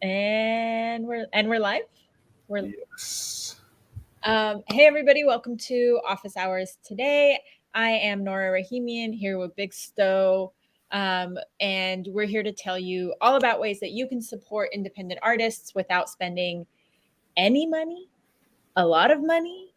And we're live. We're Yes. Hey everybody, welcome to Office Hours today. I am Nora Rahimian here with Big Sto. And we're here to tell you all about ways that you can support independent artists without spending any money, a lot of money.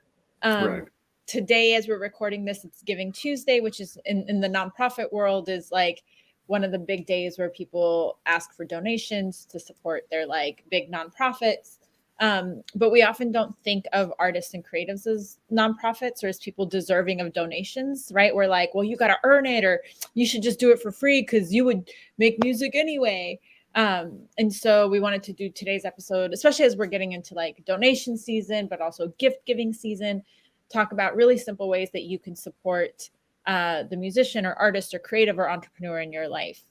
Right. Today, as we're recording this, it's Giving Tuesday, which is in the nonprofit world is like one of the big days where people ask for donations to support their like big nonprofits. But we often don't think of artists and creatives as nonprofits or as people deserving of donations, right? We're like, well, you got to earn it, or you should just do it for free because you would make music anyway. And so we wanted to do today's episode, especially as we're getting into like donation season, but also gift giving season, talk about really simple ways that you can support the musician or artist or creative or entrepreneur in your life.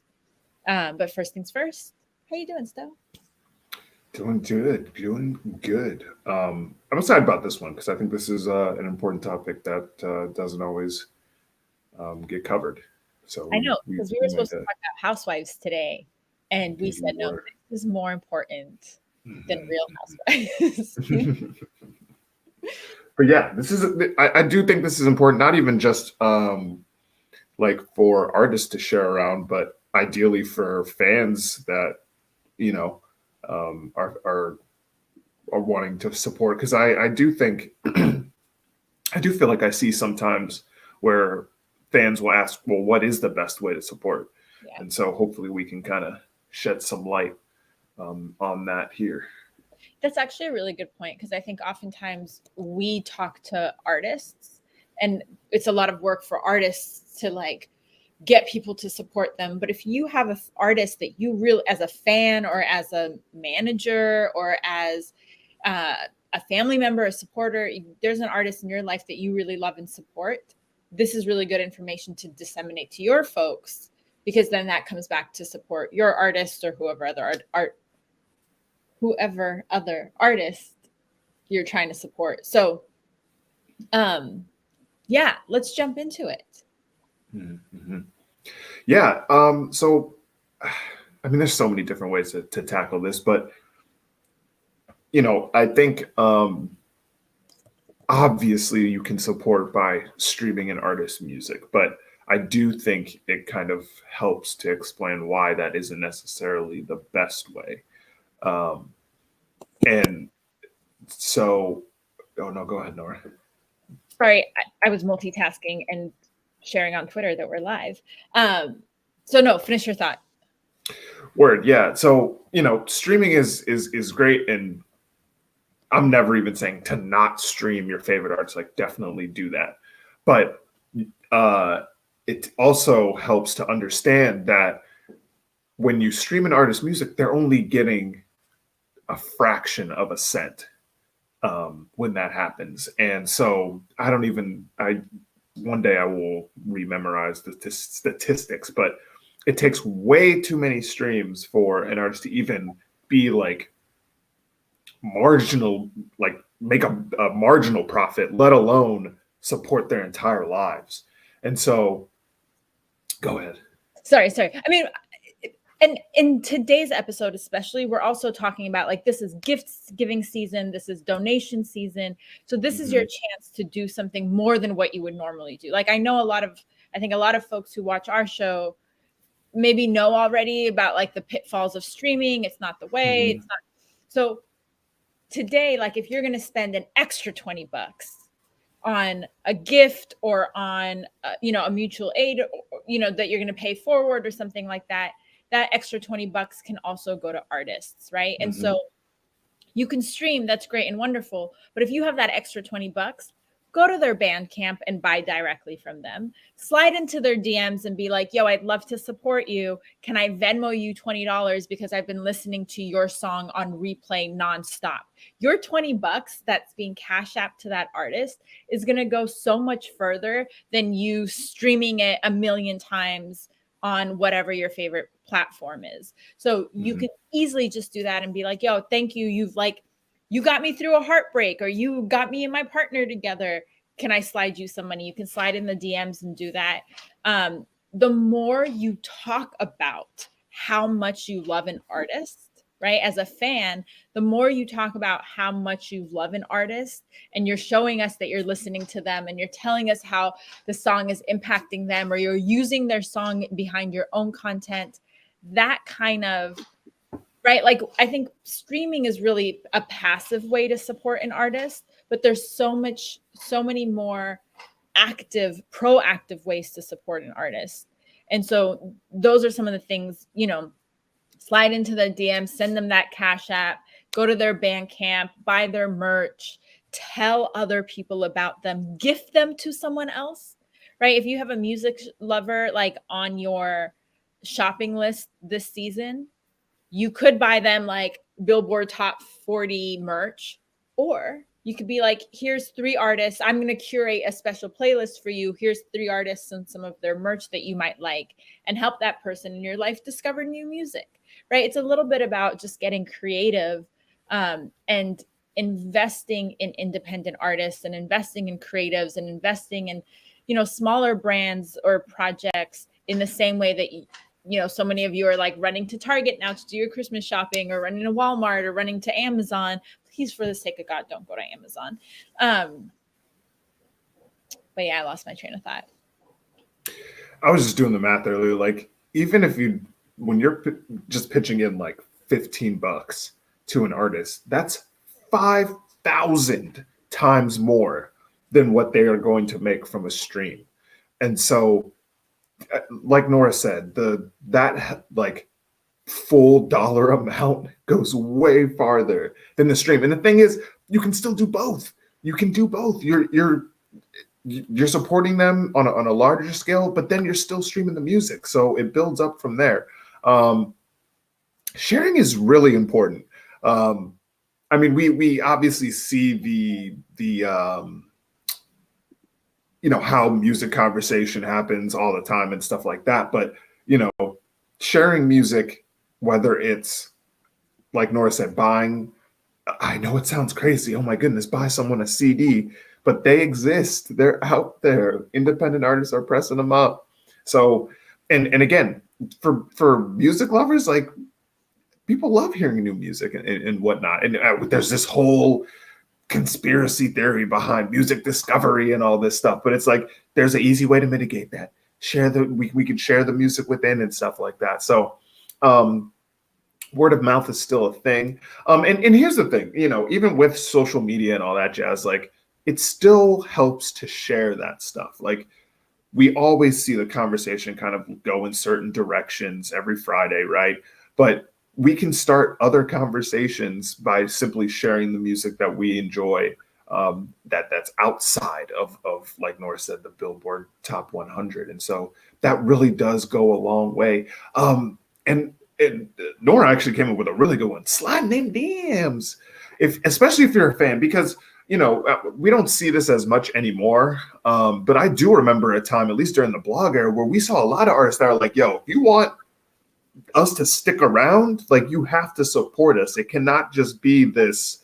But first things first, how you doing, Sto? Doing good. Doing good. I'm excited about this one because I think this is an important topic that doesn't always get covered. So I we, know, we, because we were we supposed wanted to to, talk about housewives today, and we indeed we said, no, were. this is more important than Mhm. real housewives. But yeah, I do think this is important, not even just like for artists to share around, but ideally for fans that, you know, are wanting to support. Because I do think I do feel like I see sometimes where fans will ask, well, what is the best way to support? Yeah. And so hopefully we can kind of shed some light on that here. That's actually a really good point because I think oftentimes we talk to artists and it's a lot of work for artists to like get people to support them. But if you have an artist that you really, as a fan or as a manager or as uh, a family member, a supporter, there's an artist in your life that you really love and support, this is really good information to disseminate to your folks because then that comes back to support your artist or whoever other artist you're trying to support. So, um, yeah, let's jump into it. Mm-hmm. Yeah. So, I mean, there's so many different ways to tackle this, but I think obviously you can support by streaming an artist's music, but I do think it kind of helps to explain why that isn't necessarily the best way. Um, and so, oh no, go ahead, Nora. Sorry, I was multitasking and sharing on Twitter that we're live. So no, finish your thought. Word, yeah. So streaming is great, and I'm never even saying to not stream your favorite artists. Like, definitely do that, but uh, it also helps to understand that when you stream an artist's music, they're only getting a fraction of a cent when that happens. And so I one day I will rememorize the statistics, but it takes way too many streams for an artist to even be like marginal, like make a marginal profit, let alone support their entire lives. And so, go ahead. Sorry. I mean, and in today's episode especially, we're also talking about like this is gifts giving season, this is donation season, so this is your Mm-hmm. chance to do something more than what you would normally do. Like I think a lot of folks who watch our show maybe know already about like the pitfalls of streaming. It's not the way, Mm-hmm. it's not. So today, like if you're going to spend an extra $20 on a gift or on a mutual aid, that you're going to pay forward or something like that, that extra $20 can also go to artists, right? And Mm-hmm. so you can stream, that's great and wonderful, but if you have that extra $20, go to their Bandcamp and buy directly from them. Slide into their DMs and be like, yo, I'd love to support you. Can I Venmo you $20 because I've been listening to your song on replay nonstop? Your $20 that's being Cash App to that artist is going to go so much further than you streaming it a million times on whatever your favorite platform is. So you Mm-hmm. can easily just do that and be like, yo, thank you. You got me through a heartbreak, or you got me and my partner together. Can I slide you some money? You can slide in the DMs and do that. The more you talk about how much you love an artist, right? As a fan, the more you talk about how much you love an artist and you're showing us that you're listening to them and you're telling us how the song is impacting them, or you're using their song behind your own content, that kind of, right? Like, I think streaming is really a passive way to support an artist, but there's so many more active, proactive ways to support an artist. And so those are some of the things, slide into the DM, send them that Cash App, go to their Bandcamp, buy their merch, tell other people about them, gift them to someone else, right? If you have a music lover like on your shopping list this season, you could buy them like Billboard Top 40 merch, or you could be like, here's 3 artists. I'm going to curate a special playlist for you. Here's 3 artists and some of their merch that you might like, and help that person in your life discover new music, right? It's a little bit about just getting creative and investing in independent artists and investing in creatives and investing in, smaller brands or projects in the same way that so many of you are like running to Target now to do your Christmas shopping, or running to Walmart, or running to Amazon. Please, for the sake of God, don't go to Amazon. But yeah, I lost my train of thought. I was just doing the math earlier. Like, even if when you're just pitching in like $15 to an artist, that's 5,000 times more than what they are going to make from a stream. And so, like Nora said, that like full dollar amount goes way farther than the stream. And the thing is, you can still do both. You can do both. You're supporting them on a larger scale, but then you're still streaming the music. So it builds up from there. Sharing is really important. I mean, we obviously see the how music conversation happens all the time and stuff like that. But, sharing music, whether it's, like Nora said, buying, I know it sounds crazy. Oh my goodness, buy someone a CD, but they exist. They're out there. Independent artists are pressing them up. So, and again, for music lovers, like, people love hearing new music and whatnot. And there's this whole conspiracy theory behind music discovery and all this stuff, but it's like, there's an easy way to mitigate that. We can share the music within and stuff like that. So word of mouth is still a thing. And here's the thing, even with social media and all that jazz, like, it still helps to share that stuff. Like, we always see the conversation kind of go in certain directions every Friday, right? But we can start other conversations by simply sharing the music that we enjoy, that's outside of, like Nora said, the Billboard Top 100. And so that really does go a long way. And Nora actually came up with a really good one: sliding in DMs, especially if you're a fan, because we don't see this as much anymore. But I do remember a time, at least during the blog era, where we saw a lot of artists that are like, yo, if you want us to stick around, like, you have to support us. It cannot just be this,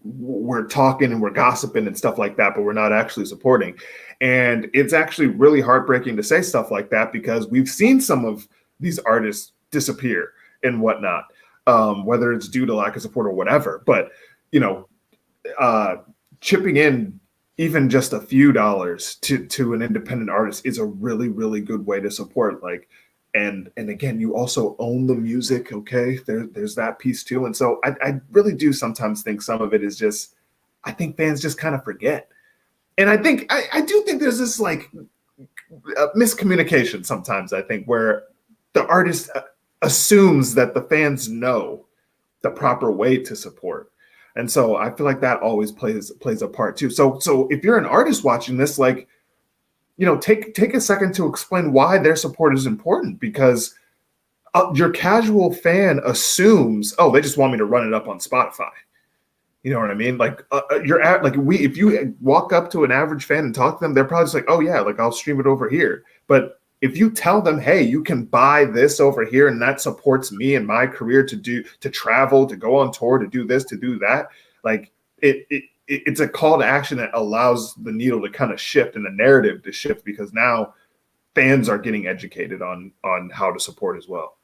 we're talking and we're gossiping and stuff like that, but we're not actually supporting. And it's actually really heartbreaking to say stuff like that, because we've seen some of these artists disappear and whatnot, whether it's due to lack of support or whatever. But, chipping in even just a few dollars to an independent artist is a really, really good way to support. Like, and again, you also own the music. Okay. There's that piece too. And so I really do sometimes think some of it is just, I think fans just kind of forget. And I think, I do think there's this like miscommunication sometimes, I think, where the artist assumes that the fans know the proper way to support. And so I feel like that always plays a part too. So if you're an artist watching this, like, take a second to explain why their support is important, because your casual fan assumes, oh, they just want me to run it up on Spotify. You know what I mean? Like, if you walk up to an average fan and talk to them, they're probably just like, oh yeah, like, I'll stream it over here. But if you tell them, hey, you can buy this over here, and that supports me and my career to travel, to go on tour, to do this, to do that, like, it's a call to action that allows the needle to kind of shift and the narrative to shift, because now fans are getting educated on how to support as well.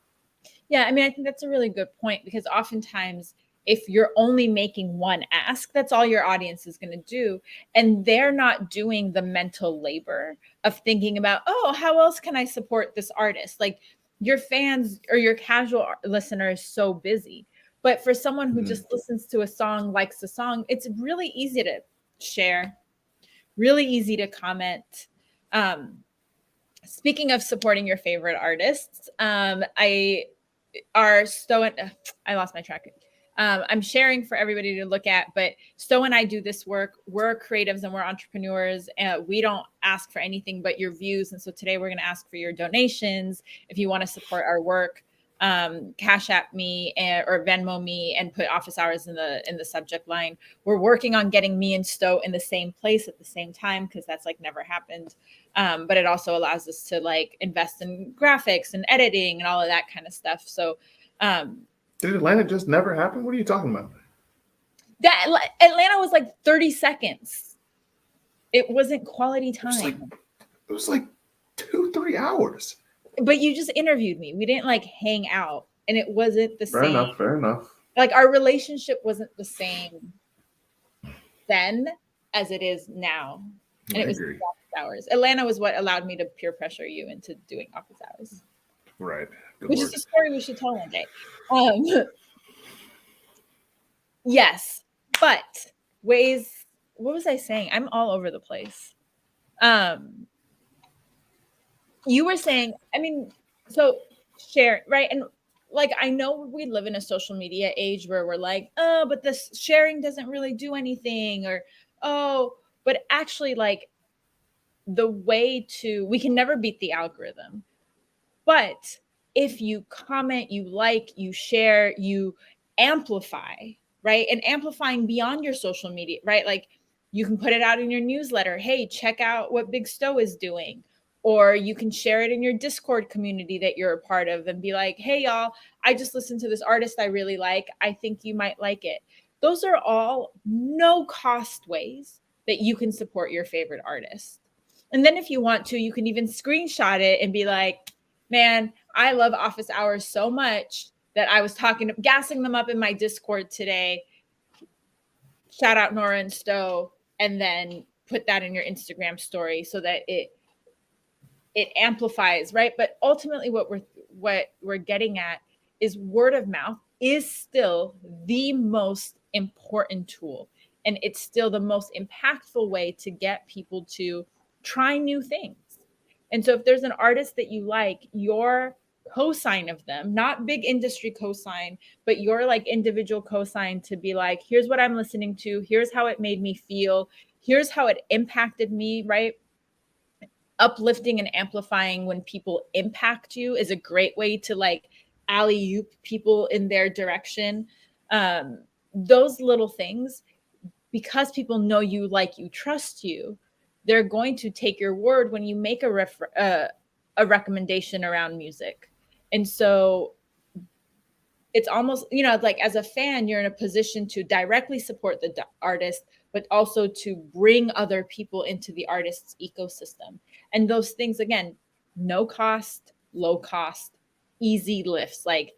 Yeah, I mean, I think that's a really good point, because oftentimes if you're only making one ask, that's all your audience is going to do. And they're not doing the mental labor of thinking about, oh, how else can I support this artist? Like, your fans or your casual listener is so busy. But for someone who just listens to a song, likes a song, it's really easy to share, really easy to comment. Speaking of supporting your favorite artists, I lost my track. I'm sharing for everybody to look at, but Sto and I do this work. We're creatives and we're entrepreneurs, and we don't ask for anything but your views. And so today we're going to ask for your donations. If you want to support our work, CashApp me or Venmo me and put office hours in the subject line. We're working on getting me and Sto in the same place at the same time, because that's like never happened. But it also allows us to like invest in graphics and editing and all of that kind of stuff. So did Atlanta just never happen? What are you talking about? That Atlanta was like 30 seconds. It wasn't quality time. It was like 2-3 hours. But you just interviewed me. We didn't like hang out, and it wasn't the same. Fair enough. Like, our relationship wasn't the same then as it is now. And it was office hours. Atlanta was what allowed me to peer pressure you into doing office hours. Right. Which is a story we should tell one day. Yes, but ways. What was I saying? I'm all over the place. You were saying, I mean, so share, right? And like, I know we live in a social media age where we're like, oh, but this sharing doesn't really do anything, or oh, but actually, like, the way we can never beat the algorithm. But if you comment, you like, you share, you amplify, right? And amplifying beyond your social media, right? Like, you can put it out in your newsletter. Hey, check out what Big Sto is doing. Or you can share it in your Discord community that you're a part of and be like, hey, y'all, I just listened to this artist I really like. I think you might like it. Those are all no cost ways that you can support your favorite artist. And then if you want to, you can even screenshot it and be like, man, I love office hours so much that I was gassing them up in my Discord today. Shout out Nora and Sto, and then put that in your Instagram story so that it amplifies, right? But ultimately what we're getting at is word of mouth is still the most important tool. And it's still the most impactful way to get people to try new things. And so if there's an artist that you like, your cosign of them, not big industry cosign, but your like individual cosign to be like, here's what I'm listening to. Here's how it made me feel. Here's how it impacted me, right? Uplifting and amplifying when people impact you is a great way to like alley-oop people in their direction. Those little things, because people know you, like you, trust you, they're going to take your word when you make a recommendation around music. And so it's almost, like as a fan, you're in a position to directly support the artist, but also to bring other people into the artist's ecosystem. And those things, again, no cost, low cost, easy lifts, like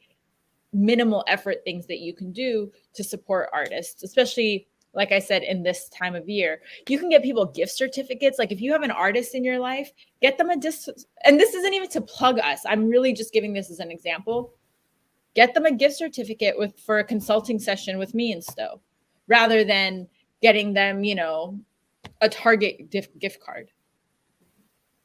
minimal effort things that you can do to support artists, especially, like I said, in this time of year. You can get people gift certificates. Like if you have an artist in your life, get them and this isn't even to plug us. I'm really just giving this as an example. Get them a gift certificate for a consulting session with me and Sto, rather than getting them, a Target gift card.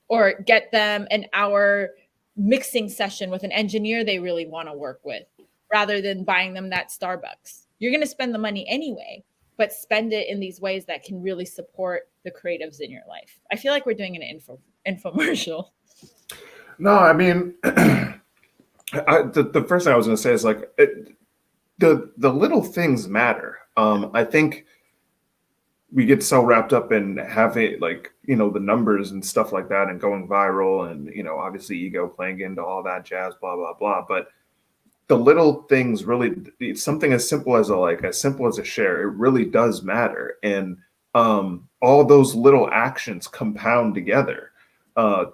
Or get them an hour mixing session with an engineer they really want to work with, rather than buying them that Starbucks. You're going to spend the money anyway, but spend it in these ways that can really support the creatives in your life. I feel like we're doing an infomercial. No, I mean, the first thing I was going to say is like the little things matter. I think we get so wrapped up in having like, the numbers and stuff like that and going viral and, obviously ego playing into all that jazz, blah, blah, blah. But the little things really, something as simple as a share, it really does matter. And all those little actions compound together.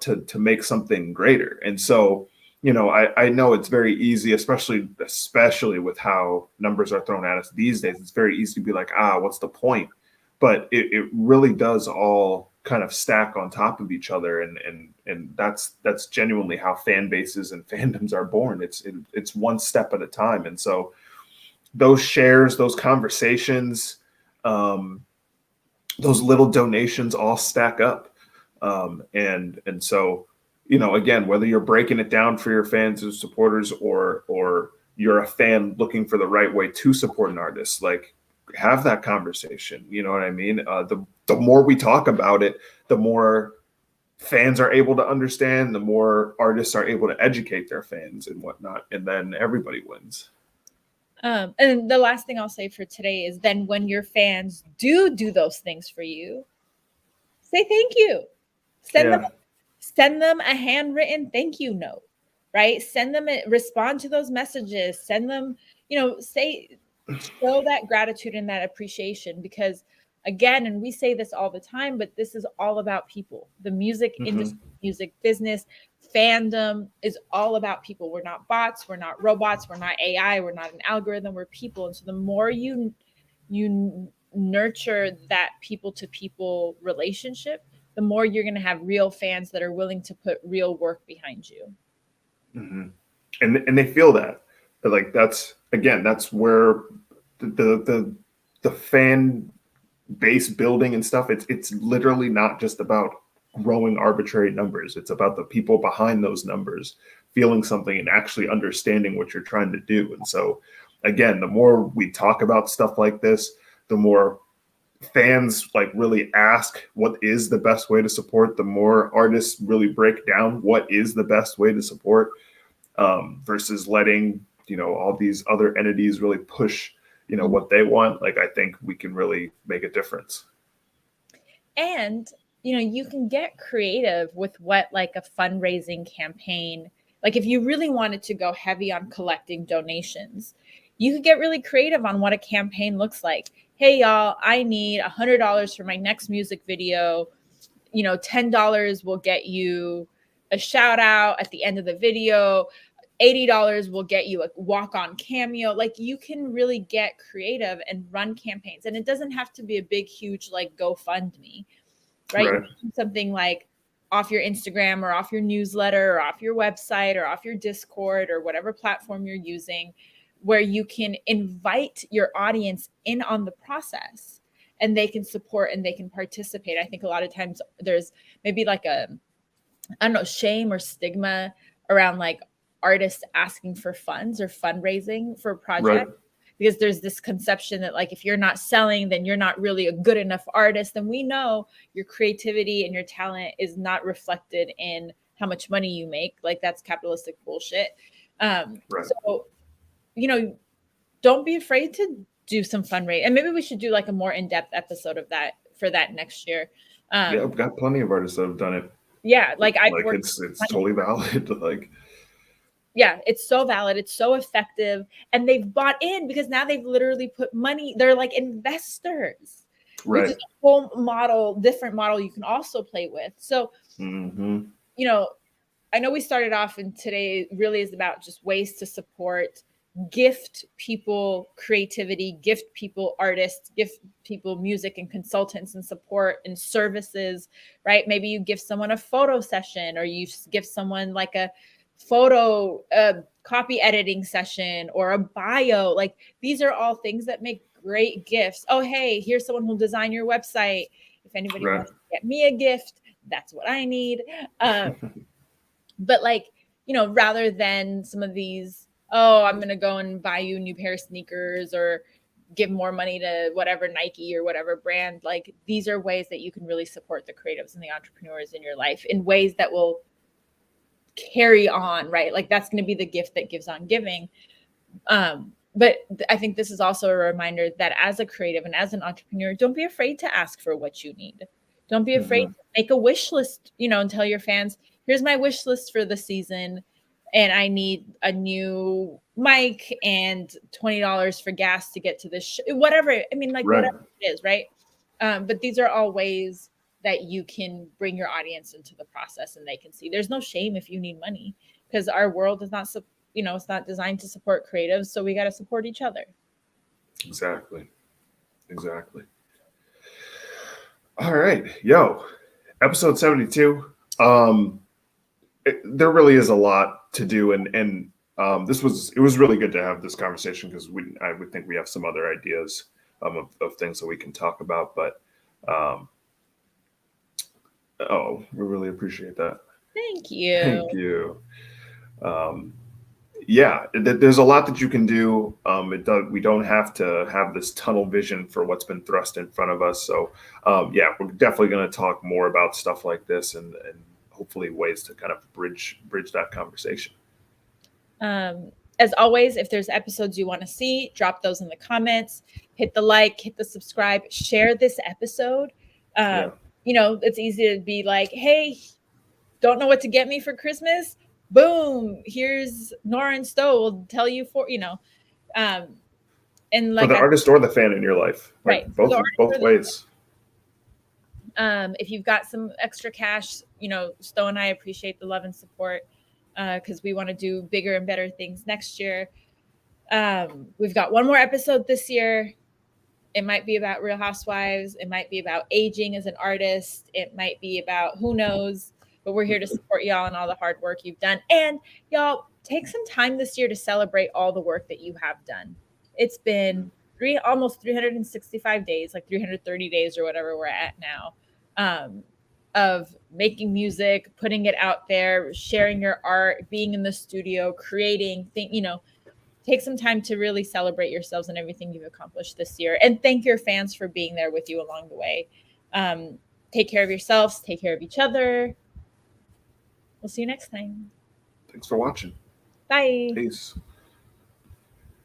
to make something greater. And so, you know, I know it's very easy, especially with how numbers are thrown at us these days. It's very easy to be like, what's the point? But it really does all kind of stack on top of each other, and that's genuinely how fan bases and fandoms are born. It's one step at a time. And so those shares, those conversations, those little donations all stack up. And so, you know, again, whether you're breaking it down for your fans and supporters, or you're a fan looking for the right way to support an artist, like, have that conversation. You know what I mean? The more we talk about it, the more fans are able to understand, the more artists are able to educate their fans and whatnot, and then everybody wins. And the last thing I'll say for today is, then when your fans do those things for you, say thank you. Send them a handwritten thank you note, right? Respond to those messages. Send them, you know, show that gratitude and that appreciation, because again, and we say this all the time, but this is all about people. The music industry, music business, fandom is all about people. We're not bots, we're not robots, we're not AI, we're not an algorithm, we're people. And so the more you nurture that people to people relationship, the more you're going to have real fans that are willing to put real work behind you. And they feel that. But like, that's where the fan base building and stuff, it's literally not just about growing arbitrary numbers. It's about the people behind those numbers feeling something and actually understanding what you're trying to do. And so again, the more we talk about stuff like this, the more fans like really ask what is the best way to support, the more artists really break down what is the best way to support, versus letting, you know, all these other entities really push, you know, what they want. Like, I think we can really make a difference. And, you know, you can get creative with what, like, a fundraising campaign, like if you really wanted to go heavy on collecting donations, you could get really creative on what a campaign looks like. Hey, y'all, I need $100 for my next music video. You know, $10 will get you a shout out at the end of the video. $80 will get you a walk-on cameo. Like, you can really get creative and run campaigns. And it doesn't have to be a big, huge, like, GoFundMe, right? Something like off your Instagram or off your newsletter or off your website or off your Discord or whatever platform you're using, where you can invite your audience in on the process and they can support and they can participate. I think a lot of times there's maybe like a, I don't know, shame or stigma around like artists asking for funds or fundraising for a project, because there's this conception that like, if you're not selling, then you're not really a good enough artist. And we know your creativity and your talent is not reflected in how much money you make. Like, that's capitalistic bullshit. So, you know, don't be afraid to do some fundraising. And maybe we should do like a more in-depth episode of that for that next year. Yeah, I've got plenty of artists that have done it. Yeah, like it's totally valid. Like, yeah, it's so valid. It's so effective. And they've bought in because now they've literally put money. They're like investors, which is a whole model, different model you can also play with. So, you know, I know we started off and today really is about just ways to support, gift people creativity, gift people artists, gift people music and consultants and support and services, right? Maybe you give someone a photo session, or you give someone like a photo copy editing session or a bio. Like, these are all things that make great gifts. Oh, hey, here's someone who'll design your website. If anybody wants to get me a gift, that's what I need. But like, you know, rather than some of these, oh, I'm going to go and buy you a new pair of sneakers or give more money to whatever Nike or whatever brand, like, these are ways that you can really support the creatives and the entrepreneurs in your life in ways that will carry on, right? Like, that's going to be the gift that gives on giving. But I think this is also a reminder that as a creative and as an entrepreneur, don't be afraid to ask for what you need. Don't be afraid to make a wish list, you know, and tell your fans, here's my wish list for the season, and I need a new mic and $20 for gas to get to this whatever. I mean, like, whatever it is, right? But these are all ways that you can bring your audience into the process and they can see. There's no shame if you need money, because our world is not, it's not designed to support creatives. So we got to support each other. Exactly. All right. Yo, episode 72. There really is a lot to do. And it was really good to have this conversation, because I would think we have some other ideas of things that we can talk about. But we really appreciate that. Thank you. Yeah, there's a lot that you can do. We don't have to have this tunnel vision for what's been thrust in front of us. So yeah, we're definitely going to talk more about stuff like this, and hopefully ways to kind of bridge that conversation. As always, if there's episodes you want to see, drop those in the comments. Hit the like, hit the subscribe, share this episode. It's easy to be like, hey, don't know what to get me for Christmas? Boom, here's Nora Sto will tell you and like for the artist or the fan in your life, right? Both ways. If you've got some extra cash, Sto and I appreciate the love and support, because we want to do bigger and better things next year. We've got one more episode this year. It might be about Real Housewives. It might be about aging as an artist. It might be about who knows. But we're here to support y'all and all the hard work you've done. And y'all, take some time this year to celebrate all the work that you have done. It's been almost 365 days, like 330 days or whatever we're at now, of making music, putting it out there, sharing your art, being in the studio, creating, take some time to really celebrate yourselves and everything you've accomplished this year. And thank your fans for being there with you along the way. Take care of yourselves. Take care of each other. We'll see you next time. Thanks for watching. Bye. Peace.